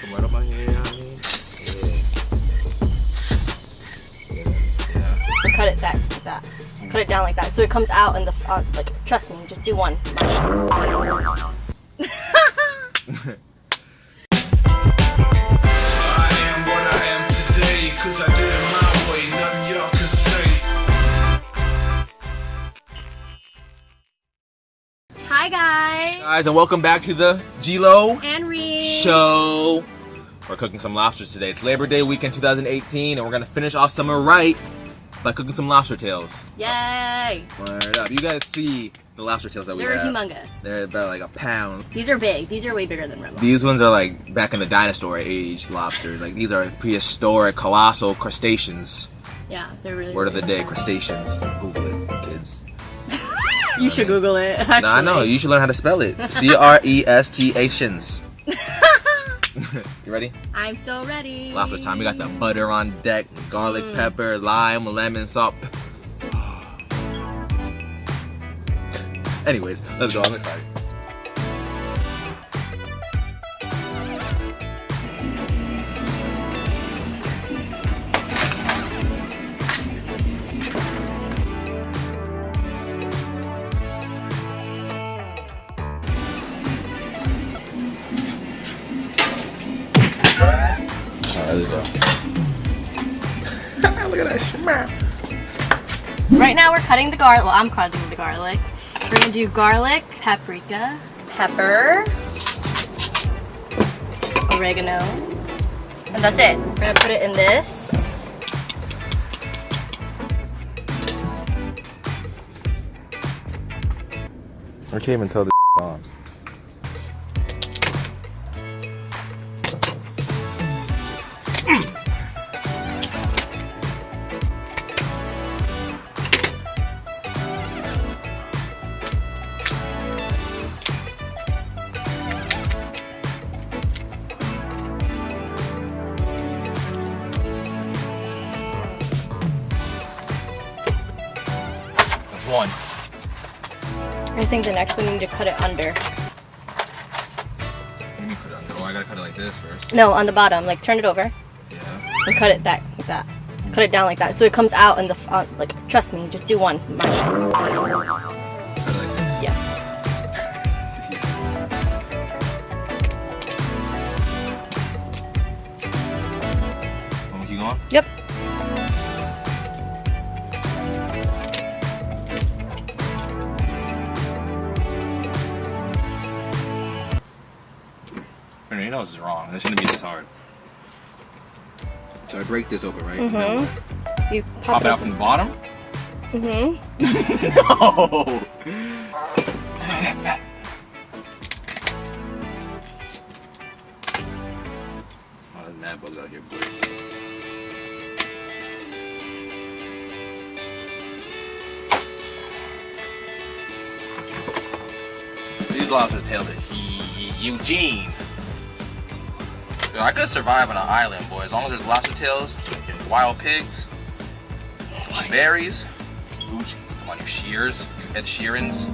Come right up on here, yeah. And cut it like that. Cut it down like that, so it comes out in the like. Trust me, just do one. I am what I am today, 'cause I did it my way, nothing y'all can say. Hi guys, And welcome back to the G-Lo and Reen Show. We're cooking some lobsters today. It's Labor Day weekend 2018, and we're gonna finish off summer right by cooking some lobster tails. Yay! Word up. You guys see the lobster tails that we They're have. humongous. They're about like a pound. These are big. These are way bigger than Remo. These ones are like back in the dinosaur age lobsters. Like these are prehistoric, colossal crustaceans. Yeah, they're really. Word of the big. day, crustaceans. Google it, kids. You should Google it. Actually. No, I know. You should learn how to spell it. C-R-E-S-T-Ations. You ready? I'm so ready. Lobster time. We got the butter on deck, garlic, pepper, lime, lemon, salt. Anyways, let's go. I'm excited. Alright, let's go. Look at that schmack. Right now we're cutting the garlic. Well, I'm cutting the garlic. We're gonna do garlic, paprika, pepper, oregano, and that's it. We're gonna put it in this. I can't even tell the on. That's one. I think the next one you need to cut it under. Let me put it under. Oh, I gotta cut it like this first. No, on the bottom. Like turn it over Yeah. and cut it like that. Cut it down like that, so it comes out in the like. Trust me, just do one. Cut it like this. Yes. Want me to keep going? Yep. You know this is wrong. This shouldn't be this hard. So I break this open, right? Mm-hmm. You Pop it out from the bottom? Mm-hmm. No! Oh, there's mad bugs out here, boy. These lobster tails are Eugene. Yo, I could survive on an island, boy, as long as there's lobster tails and wild pigs, berries, Gucci. Come on, your shears, your Ed Sheerans.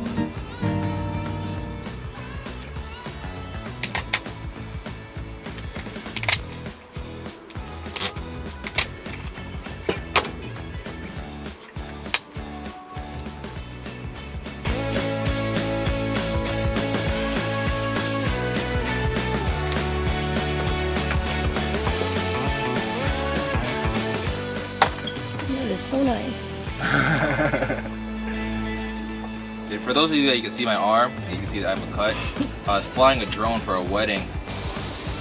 That is so nice. For those of you that you can see my arm, and you can see that I have a cut, I was flying a drone for a wedding,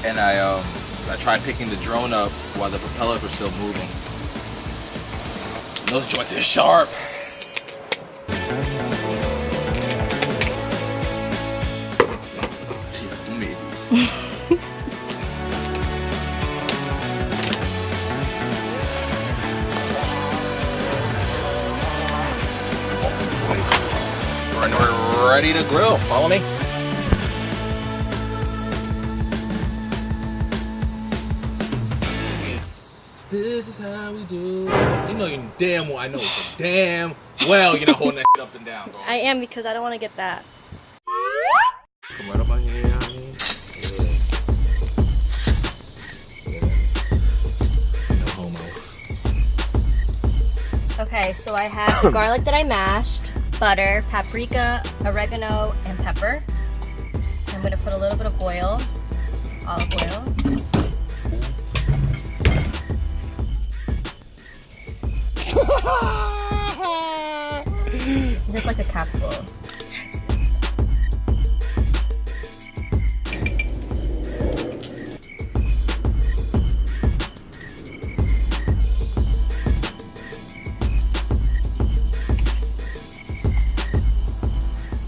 and I tried picking the drone up while the propellers were still moving. And those joints are sharp. Gee, who made these? We're ready to grill. Follow me. This is how we do. You know you damn well. I know damn well you're not holding that shit up and down, bro. I am, because I don't want to get that. Come right up on here. Okay, so I have the garlic that I mashed, butter, paprika, oregano, and pepper. I'm gonna put a little bit of oil, olive oil. Just like a capful.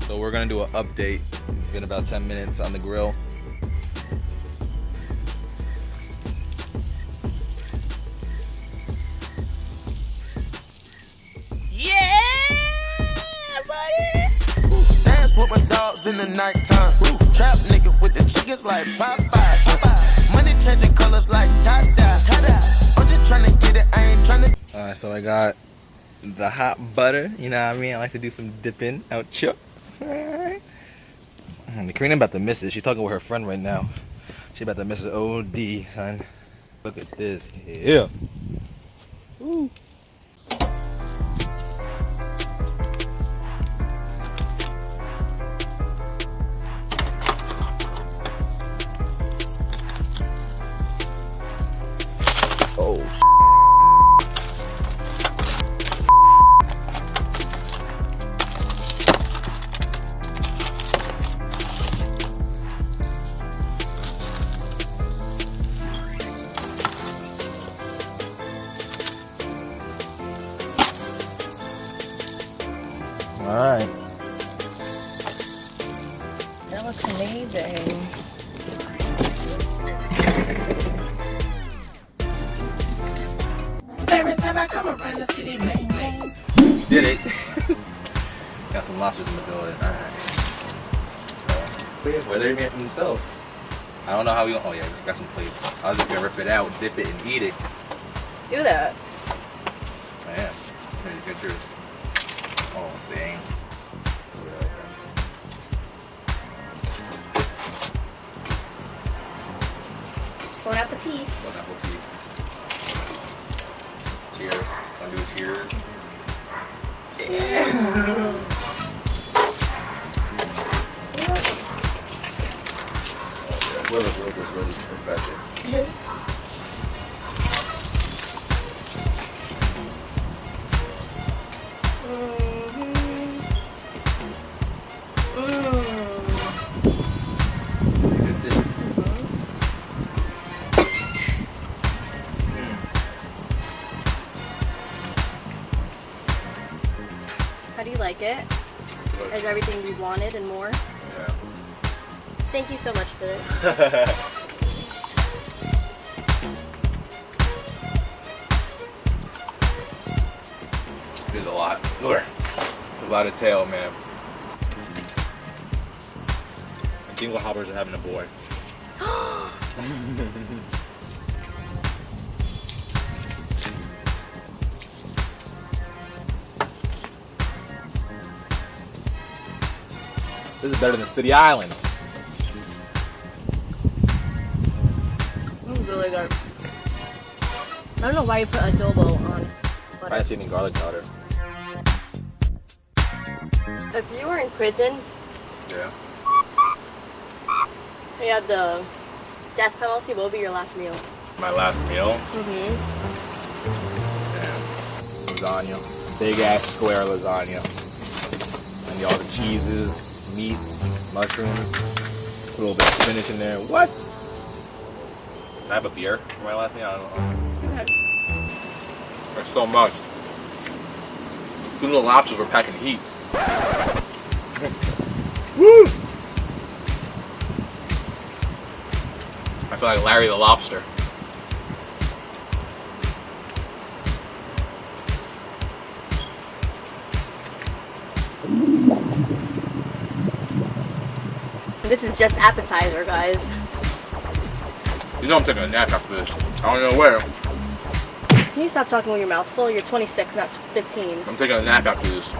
So we're gonna do an update. It's been about 10 minutes on the grill. Yeah, buddy. Dance with my dogs in the nighttime. Trap nigga with the chickens like Popeye. Money changing colors like tie-dye. I'm just trying to get it, I ain't trying to. Alright, so I got the hot butter. You know what I mean? I like to do some dipping out chip. Alright. Karina about to miss it. She's talking with her friend right now. She about to miss it OD, son. Look at this. Yeah. Ooh. Oh, all right. That looks amazing. Every time I come around the city, bang, bang. Did it. Got some lobsters in the building. All right. Where they made themselves. I don't know how we gonna. Oh yeah, we got some plates. I was just gonna rip it out, dip it, and eat it. Do that. I am. Many pictures. Oh dang. Bon appetit. Bon appetit. Cheers. Wanna do a cheers? Yeah. Will is really perfection. How do you like it? Is everything you wanted and more? Yeah. Thank you so much for this. There's a lot. It's a lot of tail, man. I think hoppers are having a boy. This is better than City Island. It's really good. I don't know why you put adobo on butter. I see any garlic powder. If you were in prison, Yeah. you had the death penalty, what would be your last meal? My last meal. Mm-hmm. Damn. Lasagna. Big ass square lasagna. And all the cheeses, meats, mushrooms, a little bit of spinach in there. What? Can I have a beer for my last meal? I don't know. There's so much. These little lobsters were packing heat. Woo! I feel like Larry the Lobster. This is just appetizer, guys. You know I'm taking a nap after this. I don't know where. Can you stop talking with your mouth full? You're 26, not 15. I'm taking a nap after this.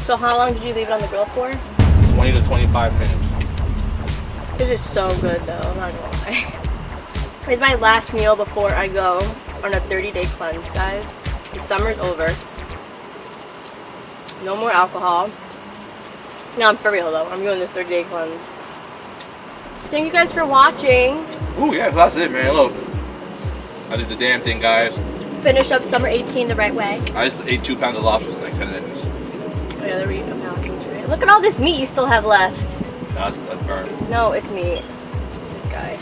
So how long did you leave it on the grill for? 20 to 25 minutes. This is so good though, I'm not gonna lie. It's my last meal before I go on a 30-day cleanse, guys. The summer's over. No more alcohol. No, I'm for real though. I'm doing this 30-day cleanse. Thank you guys for watching. Ooh, yeah, that's it, man. Look. I did the damn thing, guys. Finish up summer 18 the right way. I just ate 2 pounds of lobsters in like 10 minutes. Oh yeah, they're eating them. Look at all this meat you still have left. No, that's burned. No, it's meat. This guy.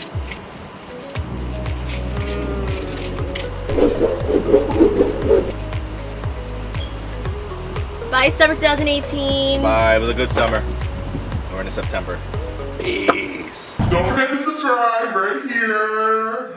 Bye, summer 2018. Bye. It was a good summer. We're into September. Peace. Don't forget to subscribe right here.